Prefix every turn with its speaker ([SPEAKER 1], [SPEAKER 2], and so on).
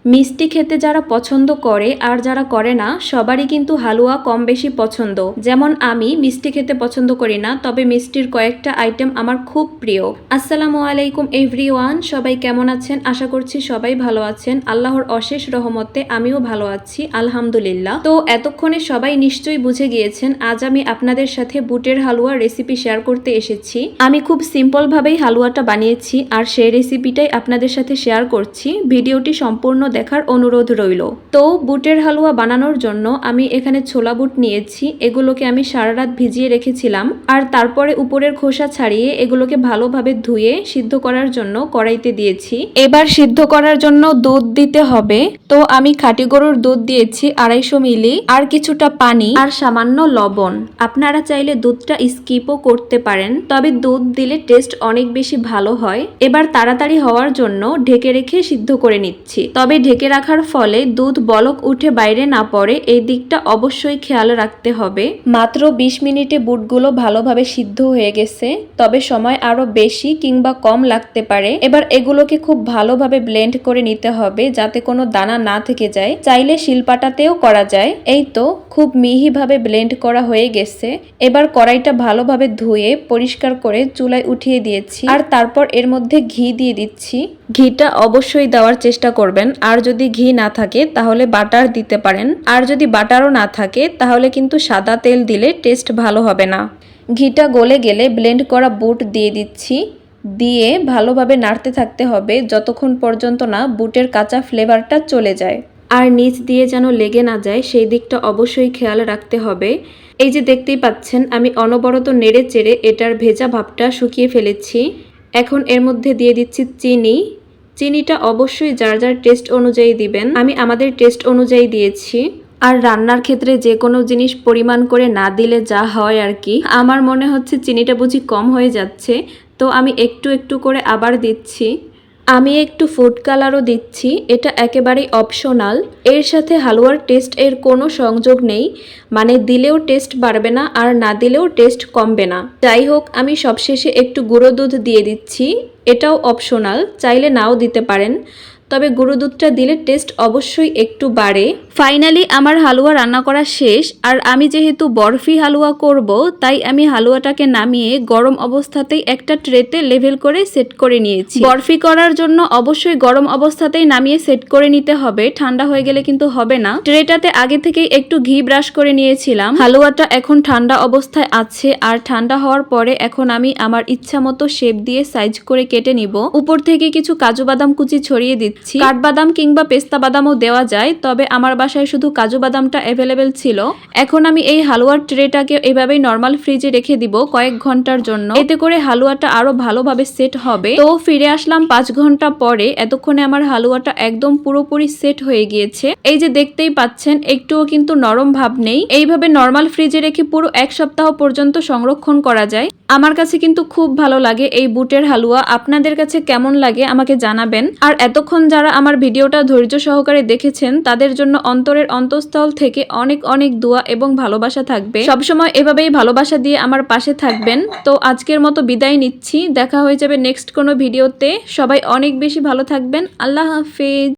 [SPEAKER 1] মিষ্টি খেতে যারা পছন্দ করে আর যারা করে না সবারই কিন্তু হালুয়া কম বেশি পছন্দ। যেমন আমি মিষ্টি খেতে পছন্দ করি না, তবে মিষ্টির কয়েকটা আইটেম আমার খুব প্রিয়। আসসালামু আলাইকুম এভরিওয়ান, সবাই কেমন আছেন? আশা করছি সবাই ভালো আছেন। আল্লাহর অশেষ রহমতে আমিও ভালো আছি আলহামদুলিল্লাহ। তো এতক্ষণে সবাই নিশ্চয়ই বুঝে গিয়েছেন আজ আমি আপনাদের সাথে বুটের হালুয়া রেসিপি শেয়ার করতে এসেছি। আমি খুব সিম্পল ভাবেই হালুয়াটা বানিয়েছি আর সেই রেসিপিটাই আপনাদের সাথে শেয়ার করছি। ভিডিওটি সম্পূর্ণ দেখার অনুরোধ রইল। তো বুটের হালুয়া বানানোর জন্য আমি এখানে ছোলা বুট নিয়েছি। এগুলোকে আমি সারা রাত ভিজিয়ে রেখেছিলাম আর তারপরে উপরের খোসা ছাড়িয়ে এগুলোকে ভালোভাবে ধুয়ে সিদ্ধ করার জন্য কড়াইতে দিয়েছি। এবার সিদ্ধ করার জন্য দুধ দিতে হবে। তো আমি খাঁটি গরুর দুধ দিয়েছি 250 মিলি, আর কিছুটা পানি আর সামান্য লবণ। আপনারা চাইলে দুধটা স্কিপও করতে পারেন, তবে দুধ দিলে টেস্ট অনেক বেশি ভালো হয়। এবার তাড়াতাড়ি হওয়ার জন্য ঢেকে রেখে সিদ্ধ করে নিচ্ছি। তবে ঢেকে রাখার ফলে দুধ বলক উঠে বাইরে না পড়ে, এই দিকটা অবশ্যই খেয়াল রাখতে হবে। মাত্র 20 মিনিটে বুটগুলো ভালোভাবে সিদ্ধ হয়ে গেছে, তবে সময় আরো বেশি কিংবা কম লাগতে পারে। এবার এগুলোকে খুব ভালোভাবে ব্লেন্ড করে নিতে হবে যাতে কোনো দানা না থেকে যায়। চাইলে শিলপাটাতেও করা যায়। এই তো খুব মিহিভাবে ব্লেন্ড করা হয়ে গেছে। এবার কড়াইটা ভালোভাবে ধুয়ে পরিষ্কার করে চুলায় উঠিয়ে দিয়েছি আর তারপর এর মধ্যে ঘি দিয়ে দিচ্ছি। ঘিটা অবশ্যই দেওয়ার চেষ্টা করবেন, আর যদি ঘি না থাকে তাহলে বাটার দিতে পারেন, আর যদি বাটারও না থাকে তাহলে কিন্তু সাদা তেল দিলে টেস্ট ভালো হবে না। ঘিটা গলে গেলে ব্লেন্ড করা বুট দিয়ে দিচ্ছি। দিয়ে ভালোভাবে নাড়তে থাকতে হবে যতক্ষণ পর্যন্ত না বুটের কাঁচা ফ্লেভারটা চলে যায়, আর নিচ দিয়ে যেন লেগে না যায় সেই দিকটা অবশ্যই খেয়াল রাখতে হবে। এই যে দেখতেই পাচ্ছেন আমি অনবরত নেড়ে চেড়ে এটার ভেজা ভাবটা শুকিয়ে ফেলেছি। এখন এর মধ্যে দিয়ে দিচ্ছি চিনি। চিনিটা অবশ্যই যার যার টেস্ট অনুযায়ী দিবেন। আমি আমাদের টেস্ট অনুযায়ী দিয়েছি। আর রান্নার ক্ষেত্রে যে কোনো জিনিস পরিমাণ করে না দিলে যা হয় আর কি, আমার মনে হচ্ছে চিনিটা বুঝি কম হয়ে যাচ্ছে, তো আমি একটু একটু করে আবার দিচ্ছি। আমি একটু ফুড কালারও দিচ্ছি, এটা একেবারেই অপশনাল। এর সাথে হালুয়ার টেস্ট এর কোনো সংযোগ নেই, মানে দিলেও টেস্ট বাড়বে না আর না দিলেও টেস্ট কমবে না। যাই হোক, আমি সবশেষে একটু গুঁড়ো দুধ দিয়ে দিচ্ছি, এটাও অপশনাল, চাইলে নাও দিতে পারেন, তবে গুঁড়ো দুধটা দিলে টেস্ট অবশ্যই একটু বাড়ে। ফাইনালি আমার হালুয়া রান্না করা শেষ। আর আমি যেহেতু বরফি হালুয়া করব, তাই আমি হালুয়াটাকে নামিয়ে গরম অবস্থাতেই একটা ট্রেতে লেভেল করে সেট করে নিয়েছি। বরফি করার জন্য অবশ্যই গরম অবস্থাতেই নামিয়ে সেট করে নিতে হবে, ঠান্ডা হয়ে গেলে কিন্তু হবে না। ট্রেটাতে আগে থেকেই একটু ঘি ব্রাশ করে নিয়েছিলাম। হালুয়াটা এখন ঠান্ডা অবস্থায় আছে, আর ঠান্ডা হওয়ার পরে এখন আমি আমার ইচ্ছা মতো শেপ দিয়ে সাইজ করে কেটে নিব। উপর থেকে কিছু কাজু বাদাম কুচি ছড়িয়ে দিচ্ছি। কাঠবাদাম কিংবা পেস্তা বাদামও দেওয়া যায়, তবে আমার বাসায় শুধু কাজু বাদামটা অ্যাভেলেবেল ছিল। এখন আমি এই হালুয়ার ট্রেটাকে এভাবেই নরমাল ফ্রিজে রেখে দিব কয়েক ঘন্টার জন্য, এতে করে হালুয়াটা আরো ভালোভাবে সেট হবে। তো ফিরে আসলাম 5 ঘন্টা পরে। এতক্ষণে আমার হালুয়াটা একদম পুরোপুরি সেট হয়ে গিয়েছে। এই যে দেখতেই পাচ্ছেন একটুও কিন্তু নরম ভাব নেই। এইভাবে নরমাল ফ্রিজে রেখে পুরো 1 সপ্তাহ পর্যন্ত সংরক্ষণ করা যায়। আমার কাছে কিন্তু খুব ভালো লাগে এই বুটের হালুয়া। আপনাদের কাছে কেমন লাগে আমাকে জানাবেন। আর এতক্ষণ যারা আমার ভিডিওটা ধৈর্য সহকারে দেখেছেন তাদের জন্য অন্তরের অন্তঃস্থল থেকে অনেক অনেক দোয়া এবং ভালোবাসা থাকবে। সবসময় এভাবেই ভালোবাসা দিয়ে আমার পাশে থাকবেন। তো আজকের মতো বিদায় নিচ্ছি, দেখা হয়ে যাবে নেক্সট কোনো ভিডিওতে। সবাই অনেক বেশি ভালো থাকবেন। আল্লাহ হাফেজ।